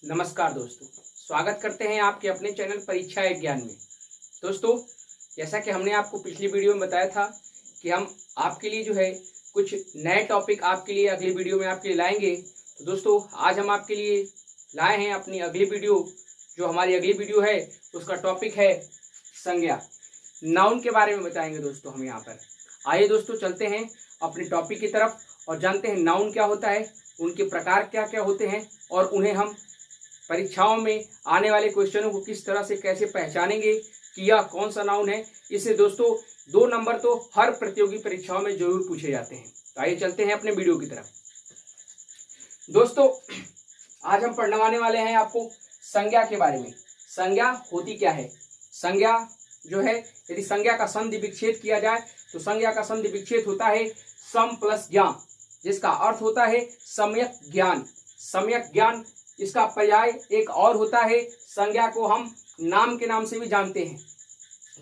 नमस्कार दोस्तों, स्वागत करते हैं आपके अपने चैनल परीक्षा एक ज्ञान में। दोस्तों, जैसा कि हमने आपको पिछली वीडियो में बताया था कि हम आपके लिए जो है कुछ नए टॉपिक आपके लिए अगली वीडियो में आपके लिए लाएंगे। तो दोस्तों, आज हम आपके लिए लाए हैं अपनी अगली वीडियो। जो हमारी अगली वीडियो है उसका टॉपिक है संज्ञा, नाउन के बारे में बताएंगे दोस्तों हम यहाँ पर। आइए दोस्तों, चलते हैं अपने टॉपिक की तरफ और जानते हैं नाउन क्या होता है, उनके प्रकार क्या क्या होते हैं और उन्हें हम परीक्षाओं में आने वाले क्वेश्चनों को किस तरह से कैसे पहचानेंगे कि यह कौन सा नाउन है। इससे दोस्तों 2 नंबर तो हर प्रतियोगी परीक्षाओं में जरूर पूछे जाते हैं। तो आइए चलते हैं अपने वीडियो की तरफ। दोस्तों, आज हम पढ़ने वाले हैं आपको संज्ञा के बारे में। संज्ञा होती क्या है? संज्ञा जो है, यदि संज्ञा का संधि विच्छेद किया जाए तो संज्ञा का संधि विच्छेद होता है सम प्लस ज्ञान, जिसका अर्थ होता है सम्यक ज्ञान। सम्यक ज्ञान इसका पर्याय एक और होता है। संज्ञा को हम नाम के नाम से भी जानते हैं।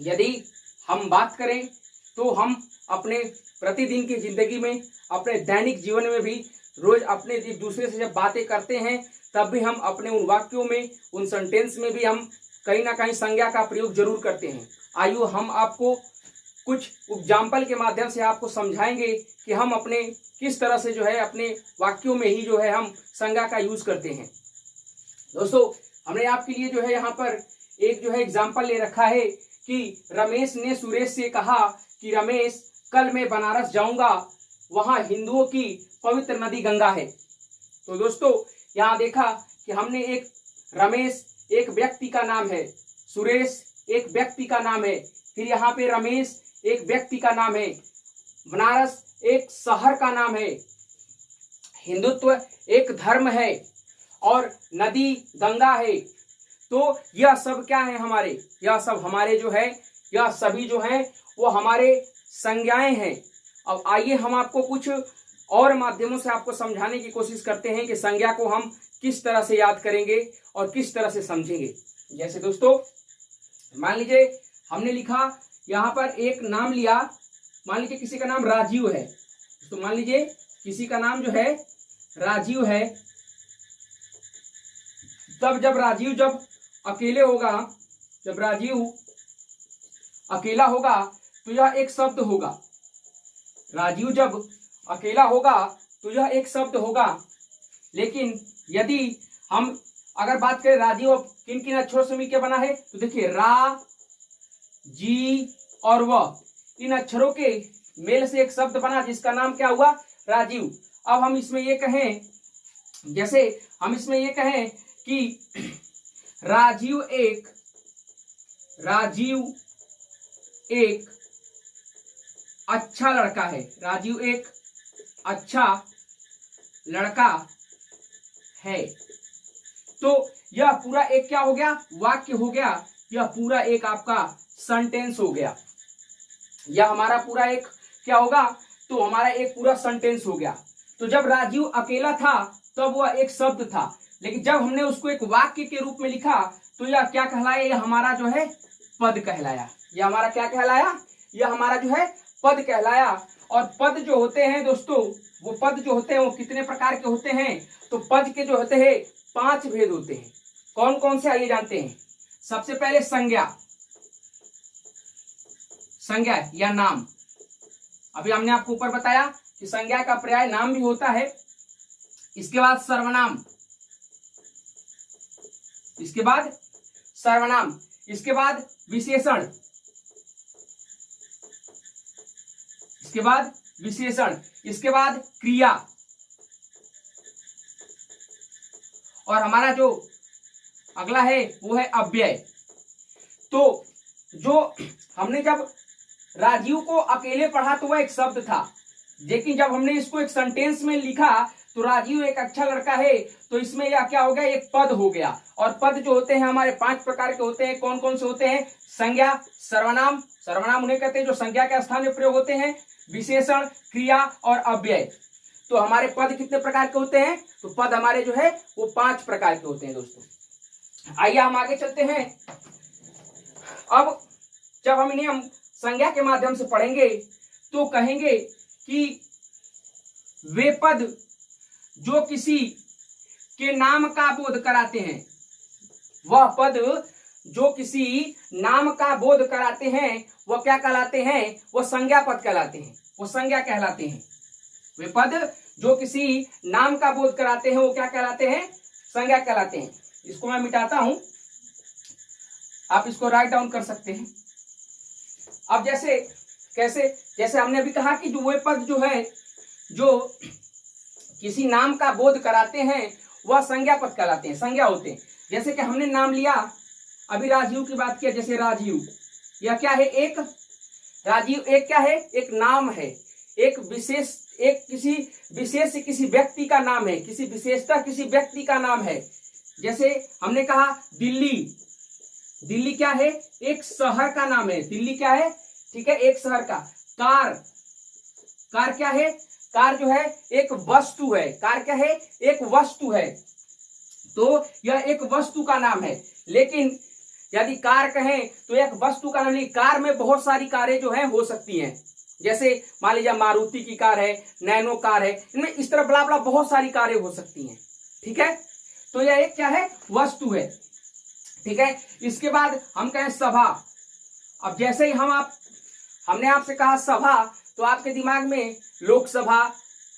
यदि हम बात करें तो हम अपने प्रतिदिन की जिंदगी में, अपने दैनिक जीवन में भी रोज अपने एक दूसरे से जब बातें करते हैं तब भी हम अपने उन वाक्यों में, उन सेंटेंस में भी हम कहीं ना कहीं संज्ञा का प्रयोग जरूर करते हैं। आइए हम आपको कुछ एग्जाम्पल के माध्यम से आपको समझाएंगे कि हम अपने किस तरह से जो है अपने वाक्यों में ही जो है हम संज्ञा का यूज करते हैं। दोस्तों, हमने आपके लिए जो है यहाँ पर एक जो है एग्जाम्पल ले रखा है कि रमेश ने सुरेश से कहा कि रमेश, कल मैं बनारस जाऊंगा, वहां हिंदुओं की पवित्र नदी गंगा है। तो दोस्तों, यहाँ देखा कि हमने एक रमेश एक व्यक्ति का नाम है, सुरेश एक व्यक्ति का नाम है, फिर यहाँ पे रमेश एक व्यक्ति का नाम है, बनारस एक शहर का नाम है, हिंदुत्व एक धर्म है और नदी गंगा है। तो यह सब क्या है हमारे, यह सब हमारे जो है, यह सभी जो है वो हमारे संज्ञाएं हैं। अब आइए हम आपको कुछ और माध्यमों से आपको समझाने की कोशिश करते हैं कि संज्ञा को हम किस तरह से याद करेंगे और किस तरह से समझेंगे। जैसे दोस्तों, मान लीजिए हमने लिखा यहाँ पर एक नाम लिया, मान लीजिए किसी का नाम राजीव है। तो मान लीजिए किसी का नाम जो है राजीव है, तब जब राजीव जब अकेले होगा, जब राजीव अकेला होगा तो यह एक शब्द होगा। राजीव जब अकेला होगा तो यह एक शब्द होगा। लेकिन यदि हम अगर बात करें राजीव किन किन अक्षरों से मिलकर बना है, तो देखिए रा, जी और व, इन अक्षरों के मेल से एक शब्द बना जिसका नाम क्या हुआ, राजीव। अब हम इसमें ये कहें, जैसे हम इसमें ये कहें कि राजीव एक अच्छा लड़का है, राजीव एक अच्छा लड़का है। तो यह पूरा एक क्या हो गया, वाक्य हो गया। यह पूरा एक आपका सेंटेंस हो गया। यह हमारा पूरा एक क्या होगा, तो हमारा एक पूरा सेंटेंस हो गया। तो जब राजीव अकेला था तब वह एक शब्द था, लेकिन जब हमने उसको एक वाक्य के रूप में लिखा तो यह क्या कहलाया, यह हमारा जो है पद कहलाया। यह हमारा क्या कहलाया, यह हमारा जो है पद कहलाया। और पद जो होते हैं दोस्तों, वो पद जो होते हैं वो कितने प्रकार के होते हैं, तो पद के जो होते हैं 5 भेद होते हैं। कौन कौन से आइए जानते हैं। सबसे पहले संज्ञा, संज्ञा या नाम। अभी हमने आपको ऊपर बताया कि संज्ञा का पर्याय नाम भी होता है। इसके बाद सर्वनाम, इसके बाद सर्वनाम, इसके बाद विशेषण, इसके बाद विशेषण, इसके बाद क्रिया, और हमारा जो अगला है वो है अव्यय। तो जो हमने जब राजीव को अकेले पढ़ा तो वह एक शब्द था, लेकिन जब हमने इसको एक सेंटेंस में लिखा तो राजीव एक अच्छा लड़का है, तो इसमें यह क्या हो गया, एक पद हो गया। और पद जो होते हैं हमारे 5 प्रकार के होते हैं। कौन कौन से होते हैं, संज्ञा, सर्वनाम, सर्वनाम उन्हें कहते हैं जो संज्ञा के स्थान में प्रयोग होते हैं, विशेषण, क्रिया और अव्यय। तो हमारे पद कितने प्रकार के होते हैं, तो पद हमारे जो है वो 5 प्रकार के होते हैं दोस्तों। आइए हम आगे चलते हैं। अब जब हम इन्हें संज्ञा के माध्यम से पढ़ेंगे तो कहेंगे कि वे पद जो किसी के नाम का बोध कराते हैं, वह पद जो किसी नाम का बोध कराते हैं वह क्या कहलाते हैं? वो संज्ञा पद कहलाते हैं, वो संज्ञा कहलाते हैं। वे पद जो किसी नाम का बोध कराते हैं वो क्या कहलाते हैं? संज्ञा कहलाते हैं। इसको मैं मिटाता हूं, आप इसको राइट डाउन कर सकते हैं। अब जैसे कैसे, जैसे हमने अभी कहा कि जो वे पद जो है जो किसी नाम का बोध कराते हैं वह संज्ञा पद कहलाते हैं, संज्ञा होते हैं। जैसे कि हमने नाम लिया, अभी राजीव की बात किया, जैसे राजीव, यह क्या है? एक राजीव एक क्या है? एक नाम है, एक विशेष, एक किसी विशेष किसी व्यक्ति का नाम है, किसी विशेषता किसी व्यक्ति का नाम है। जैसे हमने कहा दिल्ली, दिल्ली क्या है? एक शहर का नाम है, दिल्ली क्या है? ठीक है, एक शहर का। कार, कार क्या है? कार जो है एक वस्तु है, कार क्या है? एक वस्तु है, तो यह एक वस्तु का नाम है। लेकिन यदि कार कहें तो एक वस्तु का नाम नहीं, कार में बहुत सारी कारें जो है हो सकती हैं। जैसे मान लीजिए मारुति की कार है, नैनो कार है, इनमें इस तरह बड़ा बड़ा बहुत सारी कारें हो सकती हैं। ठीक है, तो यह एक क्या है? वस्तु है। ठीक है, इसके बाद हम कहें सभा। अब जैसे ही हमने आपसे कहा सभा, तो आपके दिमाग में लोकसभा,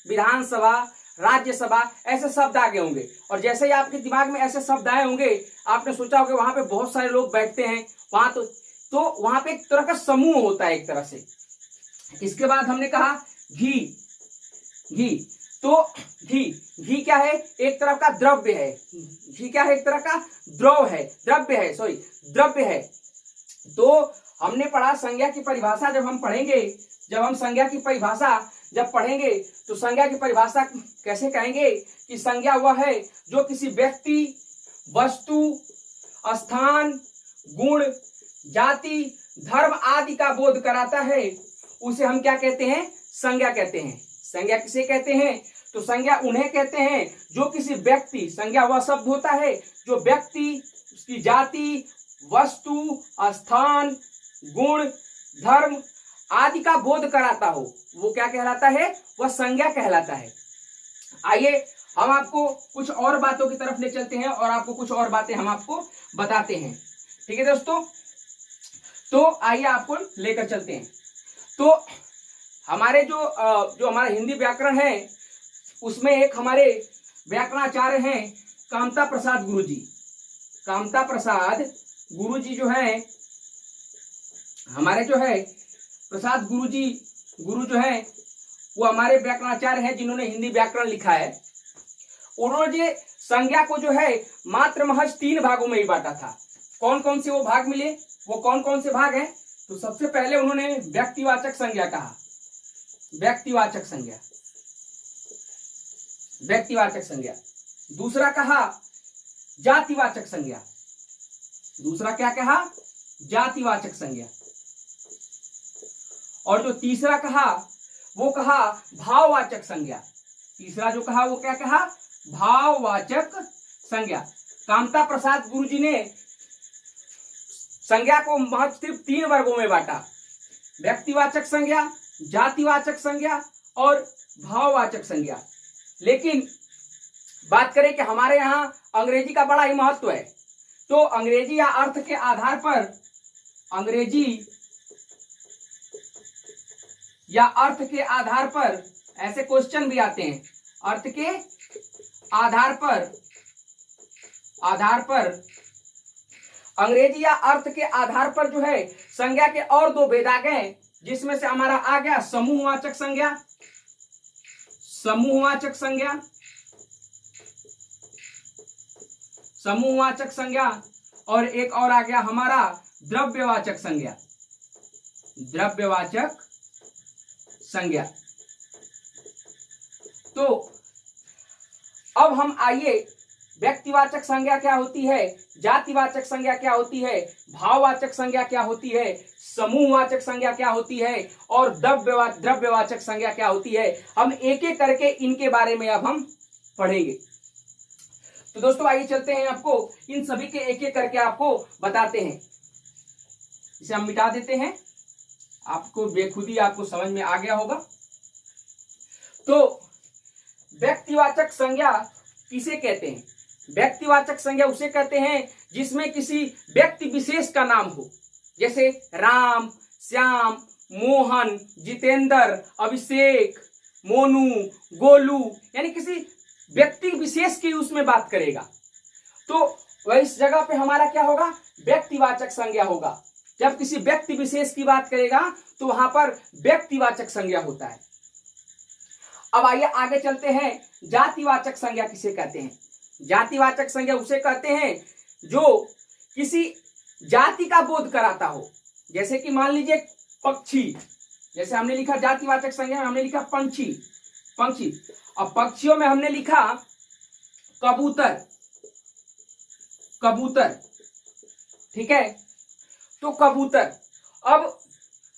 विधानसभा, राज्यसभा ऐसे शब्द आ गए होंगे। और जैसे ही आपके दिमाग में ऐसे शब्द आए होंगे, आपने सोचा होगा वहां पे बहुत सारे लोग बैठते हैं वहां, तो वहां पे एक तरह का समूह होता है एक तरह से। इसके बाद हमने कहा घी, घी, तो घी क्या है? एक तरह का द्रव्य है। घी क्या है? एक तरह का द्रव्य है, सॉरी द्रव्य है। तो हमने पढ़ा संज्ञा की परिभाषा, जब हम संज्ञा की परिभाषा जब पढ़ेंगे तो संज्ञा की परिभाषा कैसे कहेंगे कि संज्ञा वह है जो किसी व्यक्ति, वस्तु, स्थान, गुण, जाति, धर्म आदि का बोध कराता है, उसे हम क्या कहते हैं? संज्ञा कहते हैं। संज्ञा किसे कहते हैं? तो संज्ञा उन्हें कहते हैं जो किसी व्यक्ति, संज्ञा वह शब्द होता है जो व्यक्ति, उसकी जाति, वस्तु, स्थान, गुण, धर्म आदि का बोध कराता हो, वो क्या कहलाता है? वह संज्ञा कहलाता है। आइए हम आपको कुछ और बातों की तरफ ले चलते हैं और आपको कुछ और बातें हम आपको बताते हैं। ठीक है दोस्तों, तो आइए आपको लेकर चलते हैं। तो हमारे जो हमारा हिंदी व्याकरण है, उसमें एक हमारे व्याकरणाचार्य हैं कामता प्रसाद गुरुजी। कामता प्रसाद गुरुजी जो है हमारे, जो है प्रसाद गुरु जो है वो हमारे व्याकरणाचार्य हैं जिन्होंने हिंदी व्याकरण लिखा है। उन्होंने संज्ञा को जो है मात्र महज 3 भागों में ही बांटा था। कौन कौन से वो भाग मिले? वो कौन कौन से भाग हैं? तो सबसे पहले उन्होंने व्यक्तिवाचक संज्ञा कहा, व्यक्तिवाचक संज्ञा, व्यक्तिवाचक संज्ञा। दूसरा कहा जातिवाचक संज्ञा, दूसरा क्या कहा? जातिवाचक संज्ञा। और जो तीसरा कहा वो कहा भाववाचक संज्ञा। तीसरा जो कहा वो क्या कहा? भाववाचक संज्ञा। कामता प्रसाद गुरुजी ने संज्ञा को महज सिर्फ 3 वर्गों में बांटा, व्यक्तिवाचक संज्ञा, जातिवाचक संज्ञा और भाववाचक संज्ञा। लेकिन बात करें कि हमारे यहाँ अंग्रेजी का बड़ा ही महत्व है, तो अंग्रेजी या अर्थ के आधार पर, अंग्रेजी या अर्थ के आधार पर ऐसे क्वेश्चन भी आते हैं। अर्थ के आधार पर अंग्रेजी या अर्थ के आधार पर जो है संज्ञा के और 2 भेद आ गए, जिसमें से हमारा आ गया समूहवाचक संज्ञा, समूहवाचक संज्ञा, समूहवाचक संज्ञा, और एक और आ गया हमारा द्रव्यवाचक संज्ञा, द्रव्यवाचक संज्ञा। तो अब हम आइए व्यक्तिवाचक संज्ञा क्या होती है, जातिवाचक संज्ञा क्या होती है, भाववाचक संज्ञा क्या होती है, समूहवाचक संज्ञा क्या होती है और द्रव्यवाचक संज्ञा क्या होती है, हम एक एक करके इनके बारे में अब हम पढ़ेंगे। तो दोस्तों आइए चलते हैं, आपको इन सभी के एक एक करके आपको बताते हैं। इसे हम मिटा देते हैं, आपको बेखुदी आपको समझ में आ गया होगा। तो व्यक्तिवाचक संज्ञा किसे कहते हैं? व्यक्तिवाचक संज्ञा उसे कहते हैं जिसमें किसी व्यक्ति विशेष का नाम हो, जैसे राम, श्याम, मोहन, जितेंद्र, अभिषेक, मोनू, गोलू, यानी किसी व्यक्ति विशेष की उसमें बात करेगा तो वह इस जगह पे हमारा क्या होगा, व्यक्तिवाचक संज्ञा होगा। जब किसी व्यक्ति विशेष की बात करेगा तो वहां पर व्यक्तिवाचक संज्ञा होता है। अब आइए आगे चलते हैं, जातिवाचक संज्ञा किसे कहते हैं। जातिवाचक संज्ञा उसे कहते हैं जो किसी जाति का बोध कराता हो, जैसे कि मान लीजिए पक्षी, जैसे हमने लिखा जातिवाचक संज्ञा में हमने लिखा पंछी, पंछी। अब पक्षियों में हमने लिखा कबूतर, कबूतर, ठीक है। तो कबूतर, अब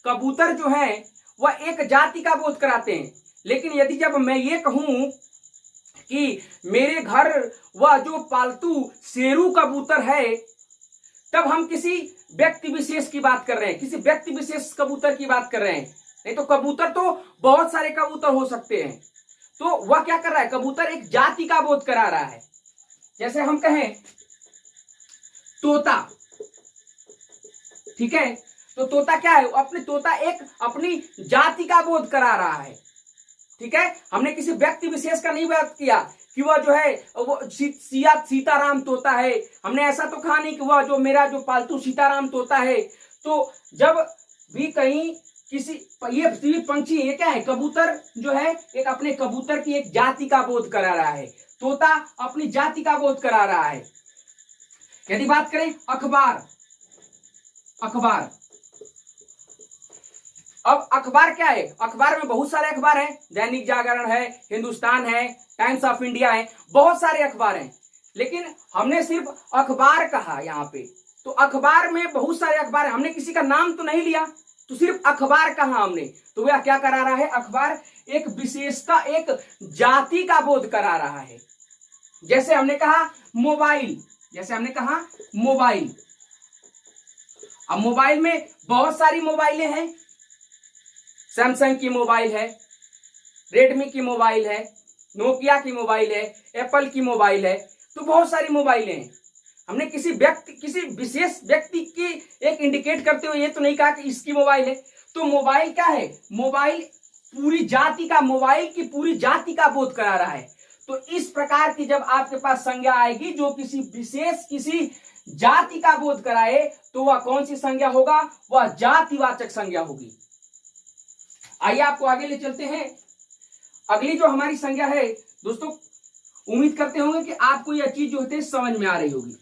कबूतर जो है वह एक जाति का बोध कराते हैं, लेकिन यदि जब मैं ये कहूं कि मेरे घर वह जो पालतू शेरू कबूतर है, तब हम किसी व्यक्ति विशेष की बात कर रहे हैं, किसी व्यक्ति विशेष कबूतर की बात कर रहे हैं। नहीं तो कबूतर तो बहुत सारे कबूतर हो सकते हैं। तो वह क्या कर रहा है, कबूतर एक जाति का बोध करा रहा है। जैसे हम कहें तोता, ठीक है, तो तोता क्या है, अपने तोता एक अपनी जाति का बोध करा रहा है, ठीक है। हमने किसी व्यक्ति विशेष का नहीं बात किया कि वह जो है वो सीताराम तोता है, हमने ऐसा तो कहा नहीं कि वह जो मेरा जो पालतू सीताराम तोता है। तो जब भी कहीं किसी ये पंछी, ये क्या है, कबूतर जो है एक अपने कबूतर की एक जाति का बोध करा रहा है, तोता अपनी जाति का बोध करा रहा है। यदि बात करें अखबार, अखबार, अब अखबार क्या है, अखबार में बहुत सारे अखबार हैं, दैनिक जागरण है, हिंदुस्तान है, टाइम्स ऑफ इंडिया है, बहुत सारे अखबार हैं, लेकिन हमने सिर्फ अखबार कहा यहाँ पे। तो अखबार में बहुत सारे अखबार हैं, हमने किसी का नाम तो नहीं लिया, तो सिर्फ अखबार कहा हमने। तो वह क्या करा रहा है, अखबार एक विशेषता, एक जाति का बोध करा रहा है। जैसे हमने कहा मोबाइल, जैसे हमने कहा मोबाइल, अब मोबाइल में बहुत सारी मोबाइलें हैं, सैमसंग की मोबाइल है, रेडमी की मोबाइल है, नोकिया की मोबाइल है, एप्पल की मोबाइल है, तो बहुत सारी मोबाइलें हैं। हमने किसी व्यक्ति, किसी विशेष व्यक्ति की एक इंडिकेट करते हुए ये तो नहीं कहा कि इसकी मोबाइल है। तो मोबाइल क्या है, मोबाइल पूरी जाति का, मोबाइल की पूरी जाति का बोध करा रहा है। तो इस प्रकार की जब आपके पास संज्ञा आएगी जो किसी विशेष, किसी जाति का बोध कराए, तो वह कौन सी संज्ञा होगा, वह जातिवाचक संज्ञा होगी। आइए आपको आगे ले चलते हैं। अगली जो हमारी संज्ञा है दोस्तों, उम्मीद करते होंगे कि आपको यह चीज जो होती है समझ में आ रही होगी।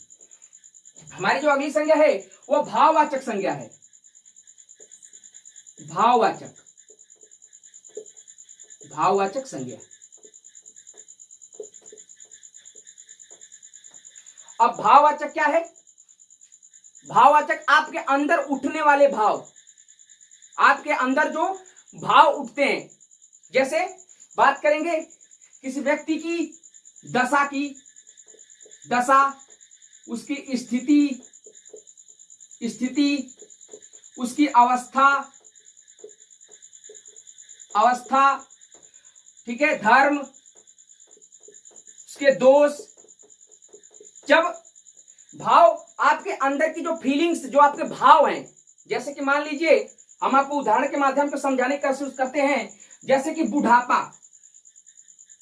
हमारी जो अगली संज्ञा है वह भाववाचक संज्ञा है, भाववाचक, भाववाचक संज्ञा। अब भाववाचक क्या है, भाववाचक आपके अंदर उठने वाले भाव, आपके अंदर जो भाव उठते हैं। जैसे बात करेंगे किसी व्यक्ति की दशा की, दशा, उसकी स्थिति, स्थिति, उसकी अवस्था, अवस्था, ठीक है, धर्म, उसके दोष। जब भाव आपके अंदर की जो फीलिंग्स, जो आपके भाव हैं, जैसे कि मान लीजिए हम आपको उदाहरण के माध्यम से समझाने की कोशिश करते हैं, जैसे कि बुढ़ापा,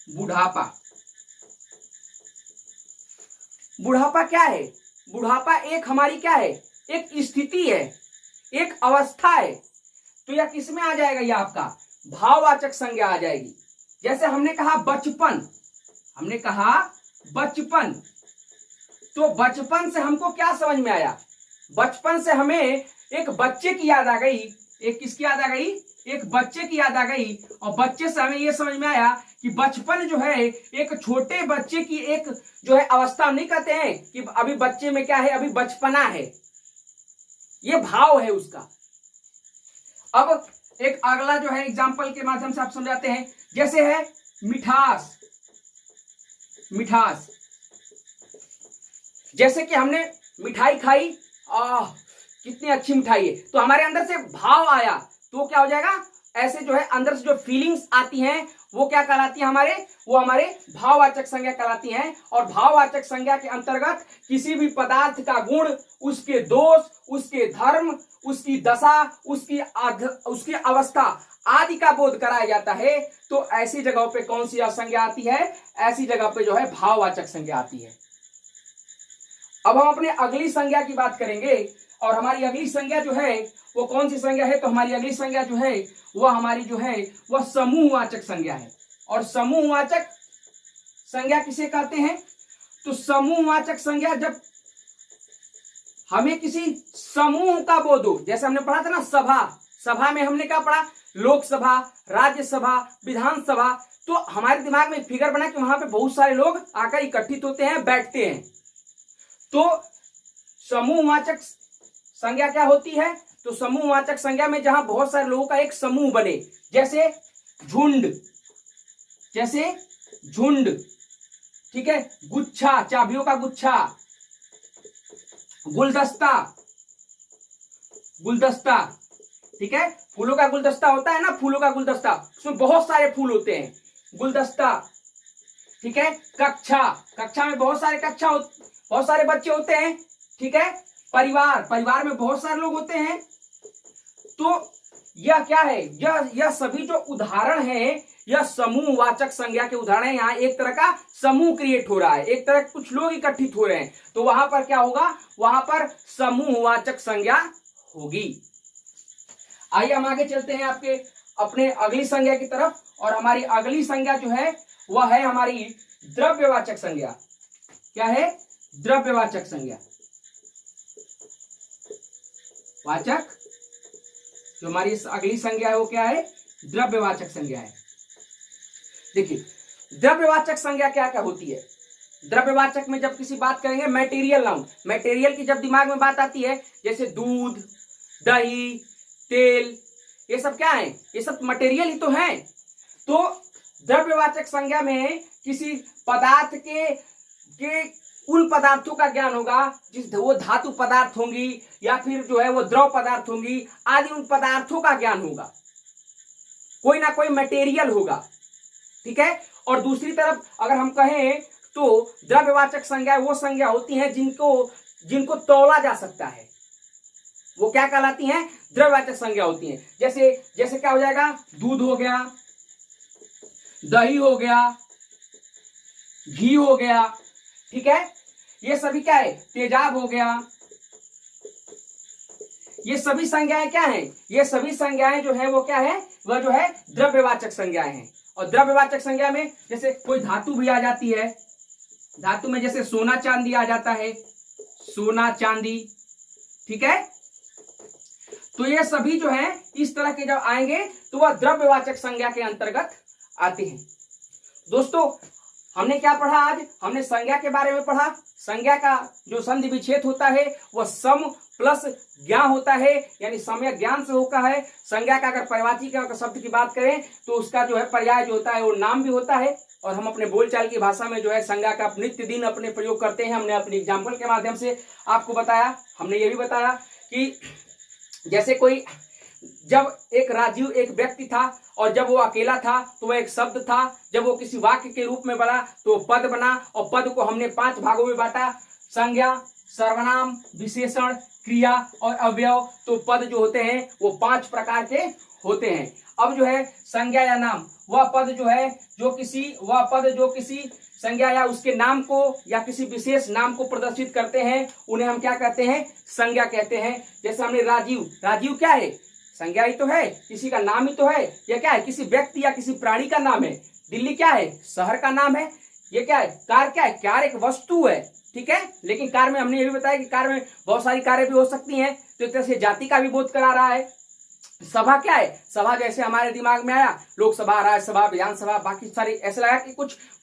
बुढ़ापा, बुढ़ापा क्या है, बुढ़ापा एक हमारी क्या है, एक स्थिति है, एक अवस्था है। तो यह किसमें आ जाएगा, यह आपका भाववाचक संज्ञा आ जाएगी। जैसे हमने कहा बचपन, हमने कहा बचपन, तो बचपन से हमको क्या समझ में आया, बचपन से हमें एक बच्चे की याद आ गई, एक किसकी याद आ गई, एक बच्चे की याद आ गई। और बच्चे से हमें यह समझ में आया कि बचपन जो है एक छोटे बच्चे की एक जो है अवस्था, हम नहीं कहते हैं कि अभी बच्चे में क्या है, अभी बचपना है, ये भाव है उसका। अब एक अगला जो है एग्जाम्पल के माध्यम से आप समझाते हैं, जैसे है मिठास, मिठास, जैसे कि हमने मिठाई खाई, कितनी अच्छी मिठाई है, तो हमारे अंदर से भाव आया, तो क्या हो जाएगा, ऐसे जो है अंदर से जो फीलिंग्स आती हैं वो क्या कहलाती है हमारे, वो हमारे भाववाचक संज्ञा कहलाती हैं। और भाववाचक संज्ञा के अंतर्गत किसी भी पदार्थ का गुण, उसके दोष, उसके धर्म, उसकी दशा, उसकी अवस्था आदि का बोध कराया जाता है। तो ऐसी जगहों पे कौन सी संज्ञा आती है, ऐसी जगह पे जो है भाववाचक संज्ञा आती है। अब हम अपने अगली संज्ञा की बात करेंगे, और हमारी अगली संज्ञा जो है वो कौन सी संज्ञा है, तो हमारी अगली संज्ञा जो है वह हमारी जो है वह समूहवाचक संज्ञा है। और समूहवाचक संज्ञा किसे कहते हैं, तो समूहवाचक संज्ञा जब हमें किसी समूह का बोध हो, जैसे हमने पढ़ा था ना सभा, सभा में हमने क्या पढ़ा, लोकसभा, राज्यसभा, विधानसभा, तो हमारे दिमाग में फिगर बना कि वहां पे बहुत सारे लोग आकर इकट्ठित होते हैं, बैठते हैं। तो समूहवाचक संज्ञा क्या होती है, तो समूहवाचक संज्ञा में जहां बहुत सारे लोगों का एक समूह बने, जैसे झुंड, जैसे झुंड, ठीक है, गुच्छा, चाबियों का गुच्छा, गुलदस्ता, गुलदस्ता, ठीक है, फूलों का गुलदस्ता होता है ना, फूलों का गुलदस्ता, उसमें बहुत सारे फूल होते हैं, गुलदस्ता, ठीक है। कक्षा, कक्षा में बहुत सारे बच्चे होते हैं, ठीक है। परिवार, परिवार में बहुत सारे लोग होते हैं। तो यह क्या है, यह सभी जो उदाहरण है, यह समूहवाचक संज्ञा के उदाहरण है। यहाँ एक तरह का समूह क्रिएट हो रहा है, एक तरह कुछ लोग इकट्ठित हो रहे हैं, तो वहां पर क्या होगा, वहां पर समूहवाचक संज्ञा होगी। आइए हम आगे चलते हैं आपके अपने अगली संज्ञा की तरफ, और हमारी अगली संज्ञा जो है वह है हमारी द्रव्यवाचक संज्ञा। क्या है, द्रव्यवाचक संज्ञा। वाचक जो हमारी अगली संज्ञा है वो क्या है, द्रव्यवाचक संज्ञा है। देखिए द्रव्यवाचक संज्ञा क्या क्या होती है। द्रव्यवाचक में जब किसी बात करेंगे, मटेरियल नाउन, मटेरियल की जब दिमाग में बात आती है, जैसे दूध, दही, तेल, ये सब क्या है, ये सब मटेरियल ही तो हैं। तो द्रव्यवाचक संज्ञा में किसी पदार्थ के उन पदार्थों का ज्ञान होगा जिस वो धातु पदार्थ होंगी या फिर जो है वो द्रव पदार्थ होंगी आदि, उन पदार्थों का ज्ञान होगा, कोई ना कोई मटेरियल होगा, ठीक है। और दूसरी तरफ अगर हम कहें तो द्रव्यवाचक संज्ञा वो संज्ञा होती हैं जिनको तौला जा सकता है, वो क्या कहलाती हैं, द्रव्यवाचक संज्ञा होती हैं। जैसे क्या हो जाएगा, दूध हो गया, दही हो गया, घी हो गया, ठीक है, ये सभी क्या है, तेजाब हो गया, ये सभी संज्ञाएं क्या हैं, ये सभी संज्ञाएं जो है वो क्या है, वह जो है द्रव्यवाचक संज्ञाएं हैं। और द्रव्यवाचक संज्ञा में जैसे कोई धातु भी आ जाती है, धातु में जैसे सोना चांदी आ जाता है, सोना चांदी, ठीक है। तो ये सभी जो है इस तरह के जब आएंगे तो वह द्रव्यवाचक संज्ञा के अंतर्गत आते हैं। दोस्तों हमने क्या पढ़ा, आज हमने संज्ञा के बारे में पढ़ा। संज्ञा का जो संधि विच्छेद होता है वह सम प्लस ज्ञान होता है, यानी सम्यक ज्ञान से होता है। संज्ञा का अगर परिवाची का शब्द की बात करें तो उसका जो है पर्याय जो होता है वो नाम भी होता है। और हम अपने बोलचाल की भाषा में जो है संज्ञा का नित्य दिन अपने प्रयोग करते हैं। हमने अपने एग्जाम्पल के माध्यम से आपको बताया। हमने ये भी बताया कि जैसे कोई, जब एक राजीव एक व्यक्ति था और जब वो अकेला था तो वह एक शब्द था, जब वो किसी वाक्य के रूप में बना तो पद बना, और पद को हमने 5 भागों में बांटा, संज्ञा, सर्वनाम, विशेषण, क्रिया और अवयव। तो पद जो होते हैं वो 5 प्रकार के होते हैं। अब जो है संज्ञा या नाम, वह पद जो किसी संज्ञा या उसके नाम को या किसी विशेष नाम को प्रदर्शित करते हैं, उन्हें हम क्या कहते हैं, संज्ञा कहते हैं। जैसे हमने राजीव क्या है, संज्ञा ही तो है, किसी का नाम ही तो है। यह क्या है, किसी व्यक्ति या किसी प्राणी का नाम है। दिल्ली क्या है, शहर का नाम है। ये क्या है, कार क्या है, कार एक वस्तु है, ठीक है। लेकिन कार में हमने ये भी बताया कि कार में बहुत सारी कारें भी हो सकती हैं, तो एक तरह से जाति का भी बोध करा रहा है। सभा क्या है, सभा जैसे हमारे दिमाग में आया, लोकसभा, राज्यसभा, विधानसभा, बाकी सारी, ऐसा लगा कि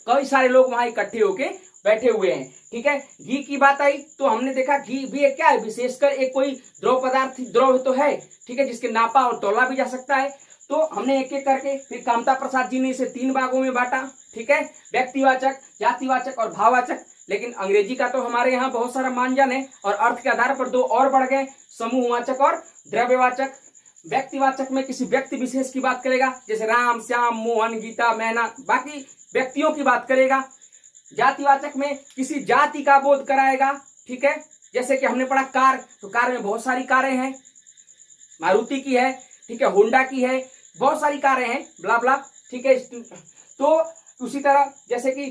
कई सारे लोग वहां इकट्ठे होके बैठे हुए हैं, ठीक है। घी की बात आई तो हमने देखा घी भी एक क्या है, विशेषकर एक कोई द्रव पदार्थ, द्रव तो है, ठीक है, जिसके नापा और तोला भी जा सकता है। तो हमने एक एक करके फिर कामता प्रसाद जी ने इसे 3 भागों में बांटा, ठीक है, व्यक्तिवाचक, जातिवाचक और भाववाचक। लेकिन अंग्रेजी का तो हमारे यहाँ बहुत सारा मानजन है और अर्थ के आधार पर 2 और बढ़ गए, समूहवाचक और द्रव्यवाचक। व्यक्तिवाचक में किसी व्यक्ति विशेष की बात करेगा, जैसे राम, श्याम, मोहन, गीता, मैना, बाकी व्यक्तियों की बात करेगा। जातिवाचक में किसी जाति का बोध कराएगा, ठीक है। जैसे कि हमने पढ़ा कार, तो कार में बहुत सारी कारें हैं, मारुति की है, ठीक है, होंडा की है, बहुत सारी कारें हैं, ब्ला ब्ला, ठीक है। तो उसी तरह जैसे कि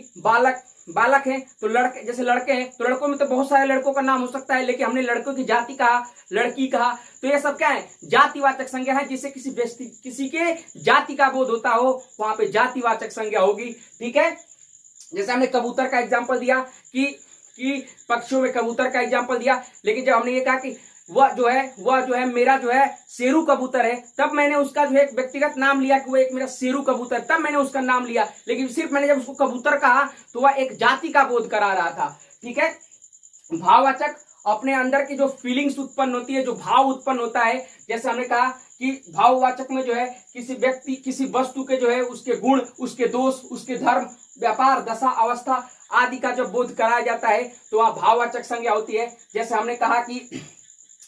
बालक हैं, तो लड़के, जैसे लड़के हैं तो लड़कों में तो बहुत सारे लड़कों का नाम हो सकता है, लेकिन हमने लड़कों की जाति कहा, लड़की कहा, तो ये सब क्या है, जातिवाचक संज्ञा है। जिससे किसी के जाति का बोध होता हो वहां पे जातिवाचक संज्ञा होगी, ठीक है। जैसे हमने कबूतर का एग्जाम्पल दिया कि पक्षियों में कबूतर का एग्जाम्पल दिया, लेकिन जब हमने ये कहा कि वह जो है मेरा जो है शेरू कबूतर है, तब मैंने उसका जो है एक व्यक्तिगत नाम लिया कि वो एक मेरा शेरू कबूतर, तब मैंने उसका नाम लिया। लेकिन सिर्फ मैंने जब उसको कबूतर कहा तो वह एक जाति का बोध करा रहा था, ठीक है। भाववाचक अपने अंदर की जो फीलिंग्स उत्पन्न होती है, जो भाव उत्पन्न होता है, जैसे हमने कहा कि भाववाचक में जो है किसी व्यक्ति, किसी वस्तु के जो है उसके गुण, उसके दोष, उसके धर्म, व्यापार, दशा, अवस्था आदि का जब बोध कराया जाता है तो वह भाववाचक संज्ञा होती है। जैसे हमने कहा कि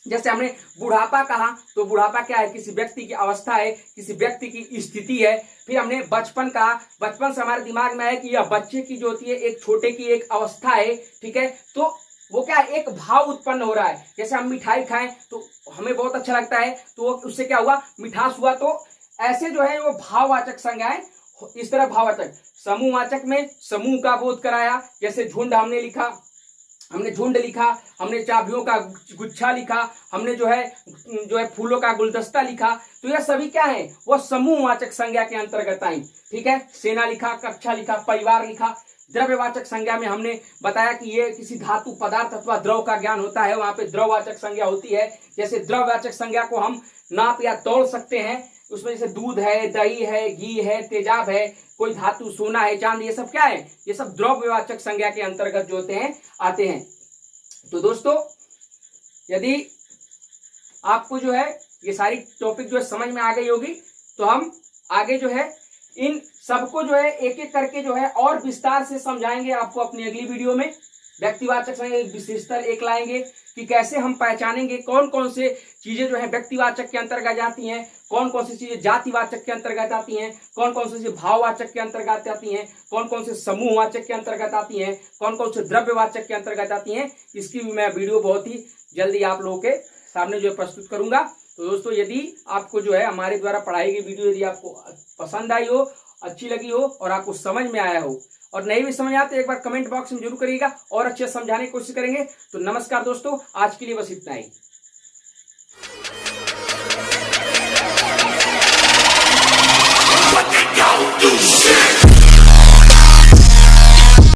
जैसे हमने बुढ़ापा कहा, तो बुढ़ापा क्या है, किसी व्यक्ति की अवस्था है, किसी व्यक्ति की स्थिति है। फिर हमने बचपन कहा, बचपन से हमारे दिमाग में है कि यह बच्चे की जो होती है एक छोटे की एक अवस्था है, ठीक है। तो वो क्या है, एक भाव उत्पन्न हो रहा है। जैसे हम मिठाई खाएं तो हमें बहुत अच्छा लगता है, तो उससे क्या हुआ, मिठास हुआ। तो ऐसे जो है वो भाववाचक संज्ञाएं, इस तरह भाववाचक। समूहवाचक में समूह का बोध कराया, जैसे झुंड हमने लिखा, हमने झुंड लिखा, हमने चाबियों का गुच्छा लिखा, हमने जो है फूलों का गुलदस्ता लिखा, तो यह सभी क्या है, वह समूहवाचक संज्ञा के अंतर्गत आई, ठीक है। सेना लिखा, कक्षा लिखा, परिवार लिखा। द्रव्यवाचक संज्ञा में हमने बताया कि ये किसी धातु, पदार्थ अथवा द्रव का ज्ञान होता है, वहां पे द्रववाचक संज्ञा होती है। जैसे द्रववाचक संज्ञा को हम नाप या तौल सकते हैं, उसमें जैसे दूध है, दही है, घी है, तेजाब है, कोई धातु, सोना है, चांदी, ये सब क्या है, ये सब द्रव्यवाचक संज्ञा के अंतर्गत जो होते हैं, आते हैं। तो दोस्तों, यदि आपको जो है ये सारी टॉपिक जो है समझ में आ गई होगी, तो हम आगे जो है इन सबको जो है एक एक करके जो है और विस्तार से समझाएंगे आपको अपनी अगली वीडियो में। व्यक्तिवाचक संज्ञा विशेषता एक लाएंगे कि कैसे हम पहचानेंगे कौन कौन से चीजें जो है व्यक्तिवाचक के अंतर्गत जाती हैं, कौन कौन सी चीजें जातिवाचक के अंतर्गत आती हैं, कौन कौन सी चीजें भाववाचक के अंतर्गत आती हैं, कौन कौन से समूहवाचक के अंतर्गत आती हैं, कौन कौन से द्रव्यवाचक के अंतर्गत आती हैं। इसकी भी मैं वीडियो बहुत ही जल्दी आप लोगों के सामने जो है प्रस्तुत करूंगा। तो दोस्तों, यदि आपको जो है हमारे द्वारा पढ़ाई गई वीडियो यदि आपको पसंद आई हो, अच्छी लगी हो और आपको समझ में आया हो, और नहीं भी समझ आते, एक बार कमेंट बॉक्स में जरूर करिएगा और अच्छे से समझाने की कोशिश करेंगे। तो नमस्कार दोस्तों, आज के लिए बस इतना ही।